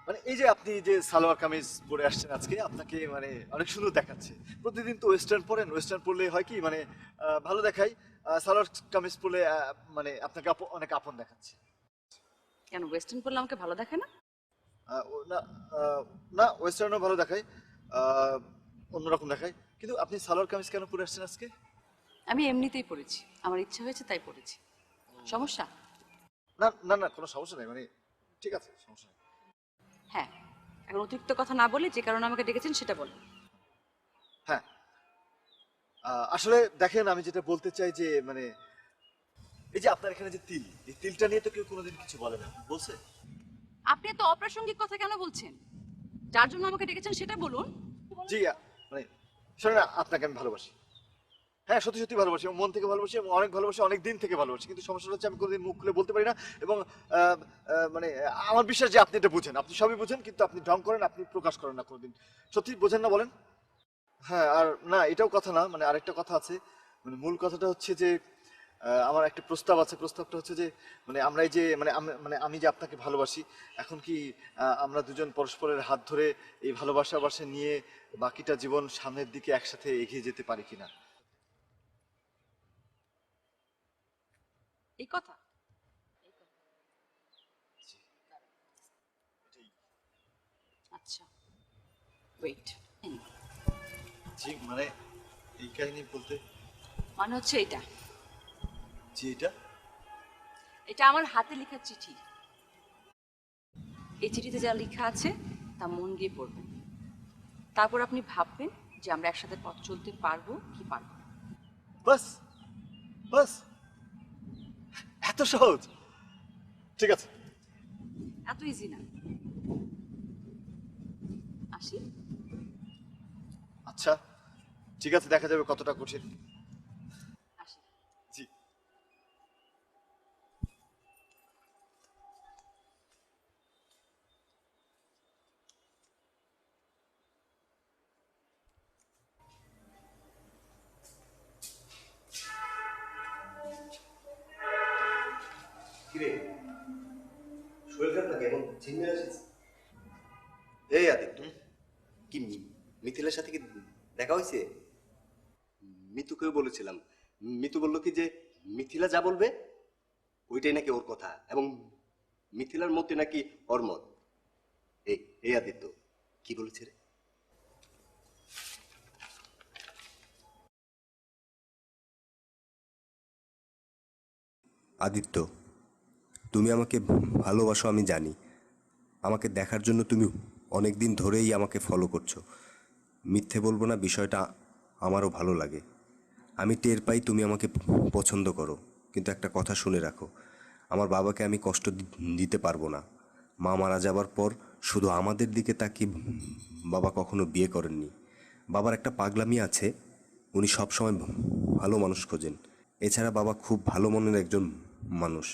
মানে এই যে আপনি যে সালোয়ার কামিজ পরে আসছেন আজকে, আপনাকে মানে অনেক সুন্দর দেখাচ্ছে। প্রতিদিন তো ওয়েস্টার্ন পরেন, ওয়েস্টার্ন পরলে হয় কি মানে ভালো দেখায়, সালোয়ার কামিজ পরলে মানে আপনাকে অনেক আপন দেখাচ্ছে। কেন ওয়েস্টার্ন পরলে আমাকে ভালো দেখে না? না না, ওয়েস্টার্নও ভালো দেখায়, আহ, অন্যরকম দেখায়। কিন্তু আপনি সালোয়ার কামিজ কেন পরে আসছেন আজকে? আমি এমনিতেই পরেছি, আমার ইচ্ছা হয়েছে তাই পরেছি। সমস্যা? না না না, কোনো সমস্যা নেই, মানে ঠিক আছে, সমস্যা নেই। হ্যাঁ, এখন অতিরিক্ত কথা না বলে যে কারণে আমাকে ডেকেছেন সেটা বলেন। হ্যাঁ, আসলে দেখেন, আমি যেটা বলতে চাই যে মানে এই যে আপনার এখানে যে তিল, এই তিলটা নিয়ে তো কেউ কোনোদিন কিছু বলে না, বলছে? আপনি এত অপ্রাসঙ্গিক কথা কেন বলছেন? যার জন্য আমাকে ডেকেছেন সেটা বলুন। জি, মানে শোনেন, আপনাকে আমি ভালোবাসি। হ্যাঁ, সত্যি সত্যি ভালোবাসি, এবং মন থেকে ভালোবাসি, এবং অনেক ভালোবাসি, অনেক দিন থেকে ভালোবাসি। কিন্তু সমস্যাটা হচ্ছে আমি কোনোদিন মুখ খুলে বলতে পারি না। এবং মানে আমার বিশ্বাস যে আপনি এটা বুঝেন, আপনি সবই বুঝেন, কিন্তু আপনি ঢং করেন, আপনি প্রকাশ করেন না কোনোদিন। সত্যি বোঝেন না বলেন? হ্যাঁ, আর না, এটাও কথা না, মানে আরেকটা কথা আছে। মানে মূল কথাটা হচ্ছে যে আমার একটা প্রস্তাব আছে। প্রস্তাবটা হচ্ছে যে মানে আমরা এই যে মানে আমি যে আপনাকে ভালোবাসি, এখন কি আমরা দুজন পরস্পরের হাত ধরে এই ভালোবাসা নিয়ে বাকিটা জীবন সামনের দিকে একসাথে এগিয়ে যেতে পারি কিনা? এই কথা? আচ্ছা, ওয়েট। জি, মানে এই কাহিনী বলতে? মানে হচ্ছে এটা, জি, এটা এটা আমার হাতে লেখা চিঠি। এই চিঠিতে যা লেখা আছে তা মন দিয়ে পড়বেন। তারপর আপনি ভাববেন যে আমরা একসাথে পথ চলতে পারবো কি পারবো না। বাস, বাস, এত সহজ? ঠিক আছে। এত ইজি না। আসি। আচ্ছা, ঠিক আছে, দেখা যাবে কতটা কঠিন। আসি। জি। কিরে, শরীর খারাপ নাকি? এখন ঝিমে আসিস? এই আদিত্য, কি মিথিলার সাথে কি দেখা হয়েছে? মিতুকেও বলেছিলাম, মিতু বললো কি যে মিথিলা যা বলবে ওইটাই নাকি ওর কথা, এবং মিথিলার মতে নাকি ওর মত। এই এই আদিত্য, কি বলেছে রে? আদিত্য, তুমি আমাকে ভালোবাসো আমি জানি। আমাকে দেখার জন্য তুমি অনেক দিন ধরেই আমাকে ফলো করছো। মিথ্যে বলবো না, বিষয়টা আমারও ভালো লাগে। আমি টের পাই তুমি আমাকে পছন্দ করো, কিন্তু একটা কথা শুনে রাখো, আমার বাবাকে আমি কষ্ট দিতে পারবো না। মা মারা যাবার পর শুধু আমাদের দিকে তাকিয়ে বাবা কখনো বিয়ে করেননি। বাবার একটা পাগলামি আছে, উনি সবসময় ভালো মানুষ খোঁজেন। এছাড়া বাবা খুব ভালো মনের একজন মানুষ।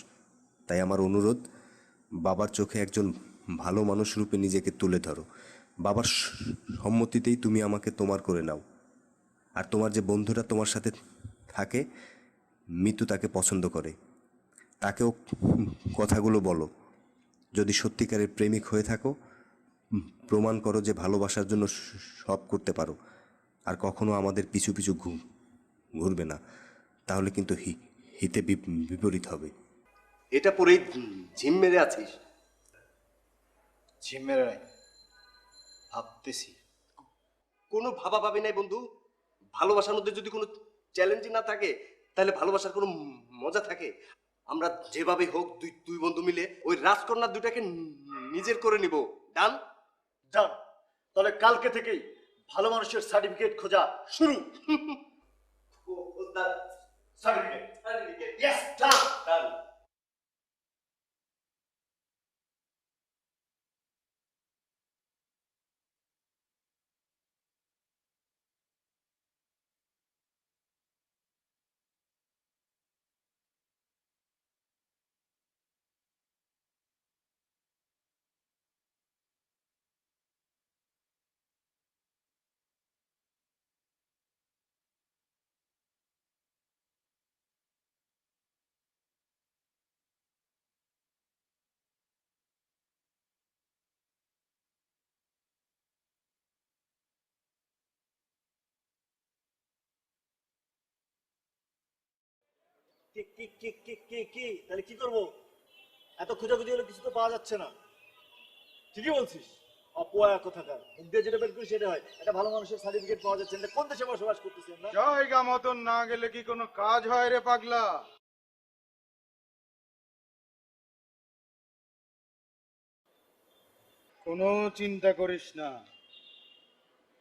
তাই আমার অনুরোধ, বাবার চোখে একজন ভালো মানুষ রূপে নিজেকে তুলে ধরো। বাবার সম্মতিতেই তুমি আমাকে তোমার করে নাও। আর তোমার যে বন্ধুরা তোমার সাথে থাকে, মিতু তাকে পছন্দ করে, তাকেও কথাগুলো বলো। যদি সত্যিকারের প্রেমিক হয়ে থাকো, প্রমাণ করো যে ভালোবাসার জন্য সব করতে পারো, আর কখনো আমাদের পিছু পিছু ঘুরবে না। তাহলে কিন্তু হিতে বিপরীত হবে। এটা পরেই ঝিম মেরে আছিস? ঝিম মেরে নাই, ভাবতেছি। কোনো ভাবা ভাবি নাই বন্ধু। ভালোবাসার মধ্যে যদি কোনো চ্যালেঞ্জ না থাকে, তাহলে ভালোবাসার কোনো মজা থাকে? আমরা যেভাবে হোক দুই দুই বন্ধু মিলে ওই রাজকন্যা দুটাকে নিজের করে নিব। ডান? ডান। তাহলে কালকে থেকেই ভালো মানুষের সার্টিফিকেট খোঁজা শুরু। সার্টিফিকেট, সার্টিফিকেট, ইয়েস, ডান, ডান। কি কি কি কি কি কি তাহলে কি করবো? এত খোঁজাখুঁজি হলে কিছু তো পাওয়া যাচ্ছে না। ঠিকই বলছিস, অপয়া কোথাকার, মুখ দিয়ে যেটা বের করি সেটা হয়। একটা ভালো মানুষের সার্টিফিকেট পাওয়া যাচ্ছে না, কোন দেশে বসবাস করতেছি আমরা? জায়গা মতন না গেলে কি কোনো কাজ হয় রে পাগলা? কোনো চিন্তা করিস না,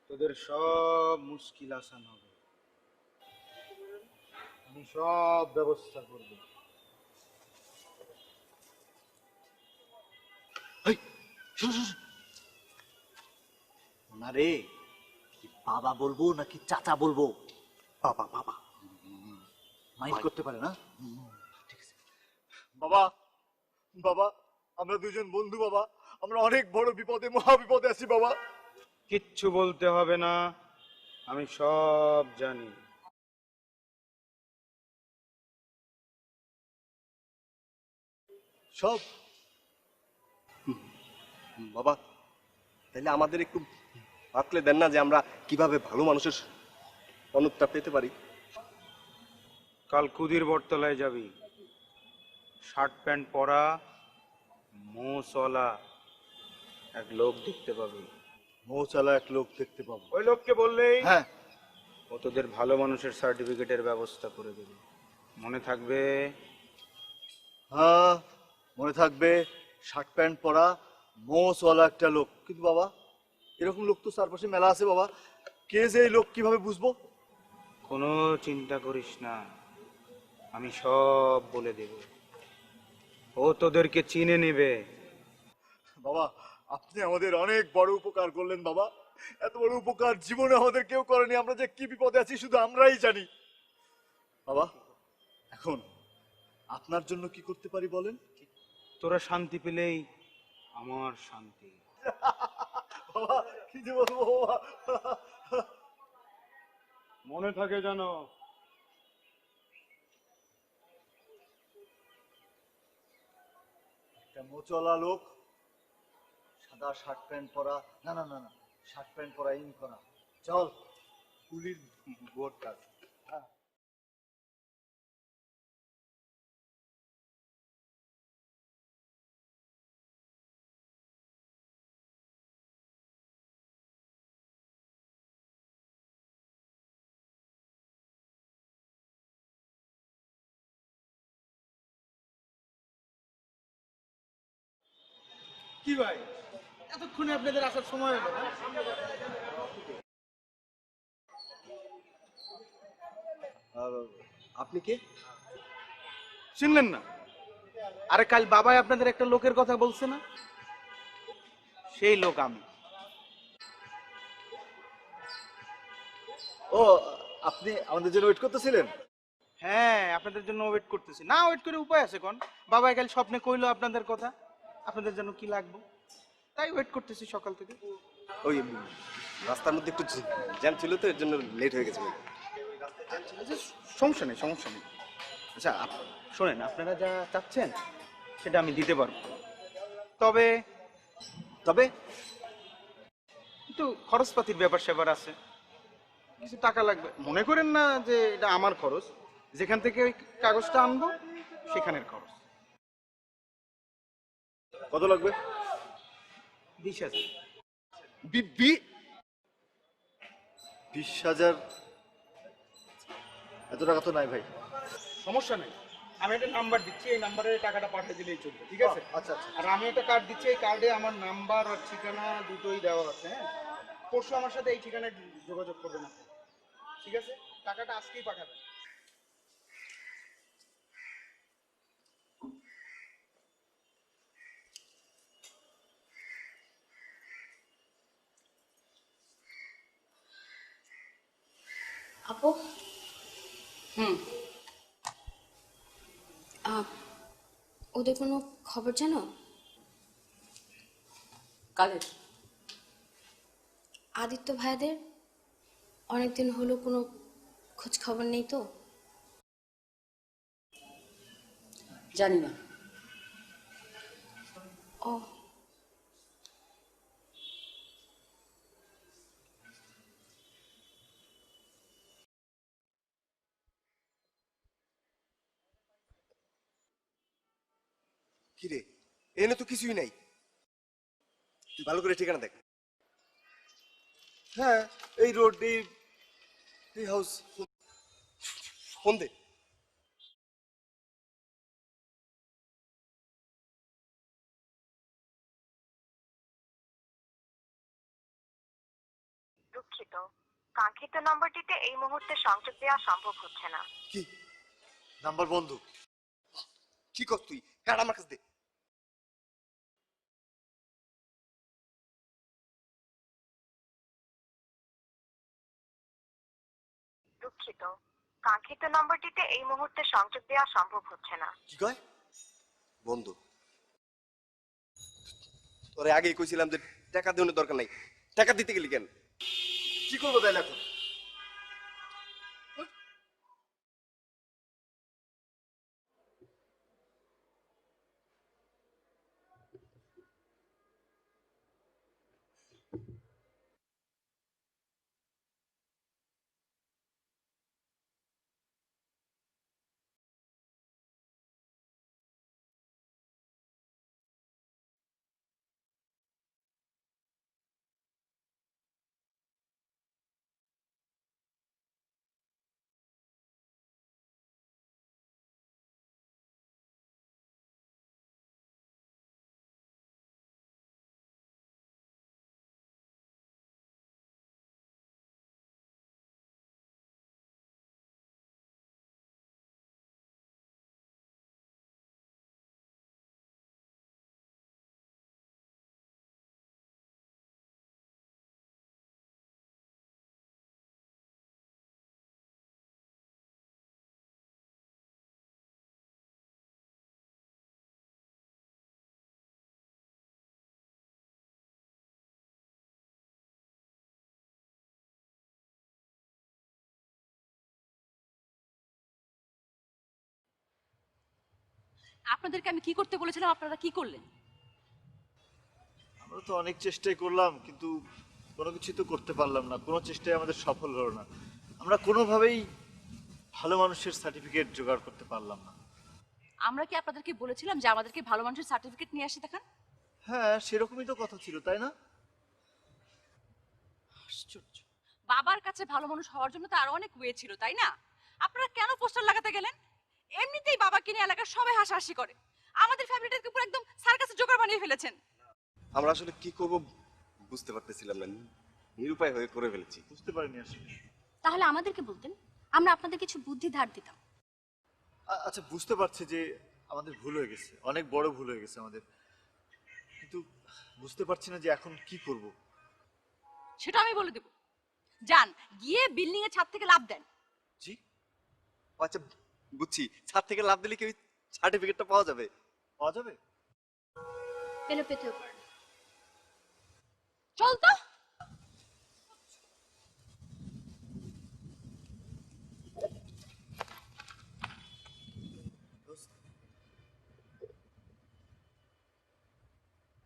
তোদের সব মুশকিল আসান হবে। আমি সব ব্যবস্থা করব। এই, শোন শোন শোন। না রে, কি বাবা বলবো নাকি চাচা বলবো? বাবা বাবা মাইন্ড করতে পারে না? ঠিক আছে। বাবা বাবা, আমরা দুজন বন্ধু বাবা, আমরা অনেক বড় বিপদে, মহা বিপদে আছি বাবা। কিচ্ছু বলতে হবে না, আমি সব জানি। সব? বাবা, তাহলে আমাদের একটু বাতলে দেন না যে আমরা কিভাবে ভালো মানুষের অনুত্তাপ পেতে পারি। কাল কুদির বটতলায় যাবি, শার্ট প্যান্ট পরা, মোচলা এক লোক দেখতে পাবি। মৌচালা এক লোক দেখতে পাবো? ওই লোককে বললেই হ্যাঁ। ও তোদের ভালো মানুষের সার্টিফিকেটের ব্যবস্থা করে দেবে। মনে থাকবে? হ্যাঁ মনে থাকবে, শার্ট প্যান্ট পরা মোচওয়ালা একটা লোক। কিন্তু বাবা, এরকম লোক তো চারপাশে মেলা আছে বাবা, কে যে এই লোক কিভাবে বুঝবো? কোনো চিন্তা করিস না, আমি সব বলে দেব, ও তোদেরকে চিনে নেবে। বাবা, আপনি আমাদের অনেক বড় উপকার করলেন বাবা, এত বড় উপকার জীবনে আমাদের কেউ করেনি। আমরা যে কি বিপদে আছি শুধু আমরাই জানি। বাবা, এখন আপনার জন্য কি করতে পারি বলেন? তোরা শান্তি পেলেই আমার শান্তি। বাবা কি যে বলবো বাবা। মনে থাকে জানো। একটা মোচওয়ালা লোক, সাদা শার্ট প্যান্ট পরা, না না না না, শার্ট প্যান্ট পরা ইন করা, চল কুলির বোর্ড কাজ। হ্যাঁ কি ভাই, এতক্ষণে আপনাদের আসার সময় হলো? আপনি কে? চিনলেন না? আরে কাল বাবাই আপনাদের একটা লোকের কথা বলছে না, সেই লোক আমি। ও, আপনি আমাদের জন্য ওয়েট করতেছিলেন? হ্যাঁ, আপনাদের জন্য ওয়েট করতেছি। না ওয়েট করে উপায় আছে কোন? বাবাই কাল স্বপ্নে কইলো আপনাদের কথা, আপনাদের জন্য কি লাগবে, তাই ওয়েট করতেছি সকাল থেকে। ওই রাস্তার মধ্যে একটু জ্যাম ছিল তো, এর জন্য লেট হয়ে গেছে ভাই। আচ্ছা, সমস্যা নেই সমস্যা নেই। আচ্ছা শোনেন, আপনারা যা চাচ্ছেন সেটা আমি দিতে পারবো, তবে তবে একটু খরচপাতির ব্যাপার স্যাপার আছে, কিছু টাকা লাগবে। মনে করেন না যে এটা আমার খরচ, যেখান থেকে ওই কাগজটা আনবো সেখানের খরচ। কত লাগবে? 20,000। 20,000? এত টাকা তো নাই ভাই। সমস্যা নেই, আমি একটা নাম্বার দিচ্ছি, এই নাম্বারে টাকাটা পাঠিয়ে দিলেই চলবে, ঠিক আছে? আচ্ছা আচ্ছা। আর আমি একটা কার্ড দিচ্ছি, এই কার্ডে আমার নাম্বার আর ঠিকানা দুটোই দেওয়া আছে। হ্যাঁ, পরশু আমার সাথে এই ঠিকানায় যোগাযোগ করবেন আপনি, ঠিক আছে? টাকাটা আজকেই পাঠাবেন। আপু, হুম, ওদের কোনো খবর জানো? কাদের? আদিত্য ভাইদের অনেকদিন হলো কোনো খোঁজ খবর নেই তো? জানি না। ও, কি রে, এনে তো কিছুই নাই। তুই ভালো করে ঠিকানা দেখ। হ্যাঁ, এই রোড, এই হাউস। ফোন দে। দুঃখিত, কাঙ্ক্ষিত নম্বরটিতে এই মুহূর্তে সংযোগ দেওয়া সম্ভব হচ্ছে না। কি নাম্বার বন্ধ? কি কর তুই? কাট আমার কাছে দে। দুঃখিত, কাঙ্ক্ষিত নম্বরটিতে এই মুহূর্তে সংযোগ দেওয়া সম্ভব হচ্ছে না। কি কয়? বন্ধ। তোরে আগেই কইছিলাম যে টাকা দেওয়ার দরকার নাই। টাকা দিতে গেলি কেন? কি করবো তাইলে এখন? আপনাদেরকে আমি কি করতে বলেছিলাম, আপনারা কি করলেন? আমরা তো অনেক চেষ্টাই করলাম, কিন্তু কোনো কিছুই তো করতে পারলাম না। কোনো চেষ্টাই আমাদের সফল হলো না। আমরা কোনোভাবেই ভালো মানুষের সার্টিফিকেট জোগাড় করতে পারলাম না। আমরা কি আপনাদেরকে বলেছিলাম যে আমাদেরকে ভালো মানুষের সার্টিফিকেট নিয়ে আসে দেখান? হ্যাঁ, সেরকমই তো কথা ছিল, তাই না? আশ্চর্য, বাবার কাছে ভালো মানুষ হওয়ার জন্য তো আরো অনেক ওয়ে ছিল, তাই না? আপনারা কেন পোস্টার লাগাতে গেলেন? এমনিতেই বাবাকে নিয়ে এলাকার সবাই হাসাহাসি করে, আমাদের ফ্যামিলিটাকে পুরো একদম সার্কাসের জোগাড় বানিয়ে ফেলেছেন। আমরা আসলে কি করব বুঝতে পারতেছিলাম না, নিরুপায় হয়ে করে ফেলেছি। বুঝতে পারিনি আসলে। তাহলে আমাদেরকে বলতেন, আমরা আপনাদের কিছু বুদ্ধি ধার দিতাম। আচ্ছা, বুঝতে পারছি যে আমাদের ভুল হয়ে গেছে, অনেক বড় ভুল হয়ে গেছে আমাদের, কিন্তু বুঝতে পারছি না যে এখন কি করব। সেটা আমি বলে দেব। যান, গিয়ে বিল্ডিং এর ছাদ থেকে লাফ দেন। জি, আচ্ছা বুঝছি। ছাদ থেকে লাভ দিলে কি ওই সার্টিফিকেটটা পাওয়া যাবে? পাওয়া যাবে? পেলে পেতেও পারেন। চল তো।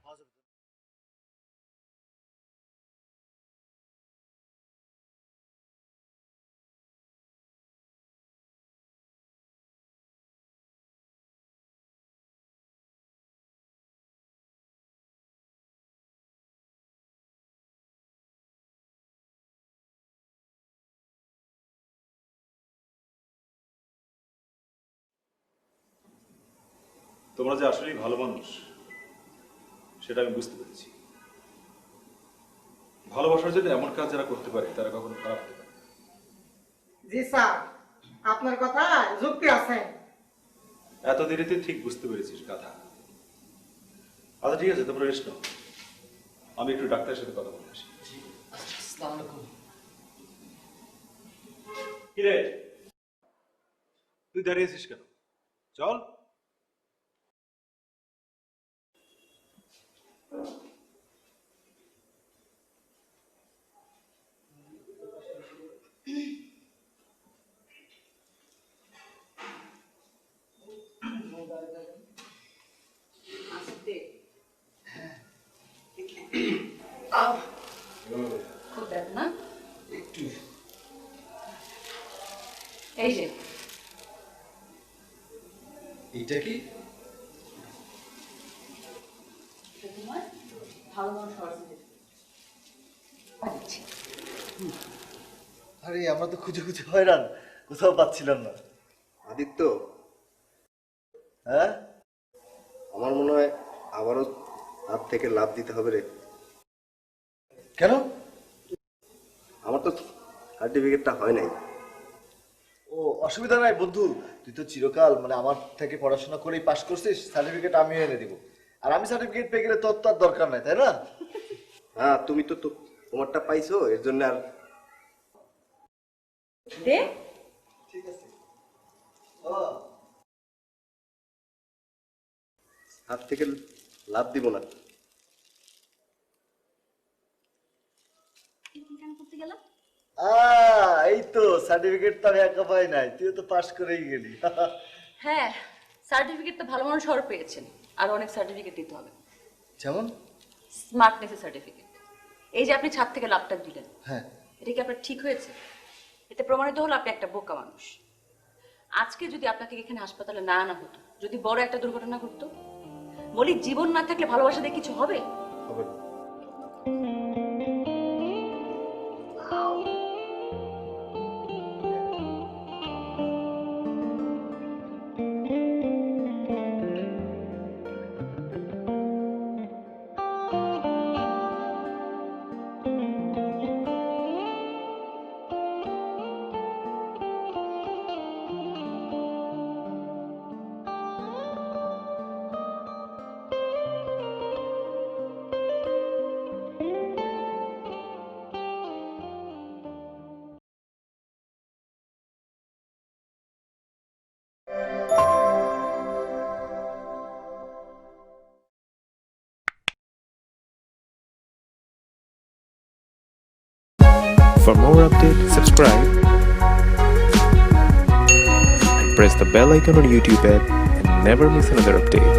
পাওয়া যাবে। তোমরা যে আসলেই ভালো মানুষ সেটা আমি বুঝতে পেরেছি। ভালোবাসার জন্য এমন কাজ যারা করতে পারে তারা কখনো খারাপ হতে পারে না। জি স্যার, আপনার কথা যুক্তি আছে। এত দেরিতে ঠিক বুঝতে পেরেছিস গাধা। আচ্ছা ঠিক আছে, তোমরা রেস্ট নাও, আমি একটু ডাক্তারের সাথে কথা বলে আসি। কিরে, তুই দাঁড়িয়েছিস কেন? চল। খুব দেখ না এই যে ভালো মানুষ হওয়ার certificate। দিচ্ছি। আরে আমরা তো খুঁজে খুঁজে হয়রান, কোথাও পাচ্ছিলাম না। আদিত্য, হ্যাঁ, আমার মনে হয় আবারও হাত থেকে লাভ দিতে হবে রে। কেন? আমার তো সার্টিফিকেটটা হয় নাই। ও অসুবিধা নাই বন্ধু, তুই তো চিরকাল মানে আমার থেকে পড়াশোনা করেই পাশ করছিস, সার্টিফিকেট আমিও এনে দিব। আর আমি সার্টিফিকেট পেয়ে গেলে তোর তো আর দরকার নাই, তাই না? হ্যাঁ, তুমি তো তোমারটা পাইছো, এর জন্য আর দে। ঠিক আছে। হাত থেকে লাভ দিব না। কেন করতে গেলাম? এই তো সার্টিফিকেট তো আমি একা পাই নাই, তুই তো পাশ করেই গেলি। হ্যাঁ, সার্টিফিকেট তো ভালো মানুষ হওয়ার পেয়েছেন, আর অনেক সার্টিফিকেট দিতে হবে। যেমন? স্মার্টনেসের সার্টিফিকেট। এই যে আপনি ছাদ থেকে লাভটা দিলেন, হ্যাঁ, এটা কি আপনার ঠিক হয়েছে? এতে প্রমাণিত হলো আপনি একটা বোকা মানুষ। আজকে যদি আপনাকে এখানে হাসপাতালে না আনা হতো, যদি বড় একটা দুর্ঘটনা ঘটতো, বলি জীবন না থাকলে ভালোবাসা দিয়ে কিছু হবে? হবে না। For more updates, subscribe and press the bell icon on YouTube app and never miss another update.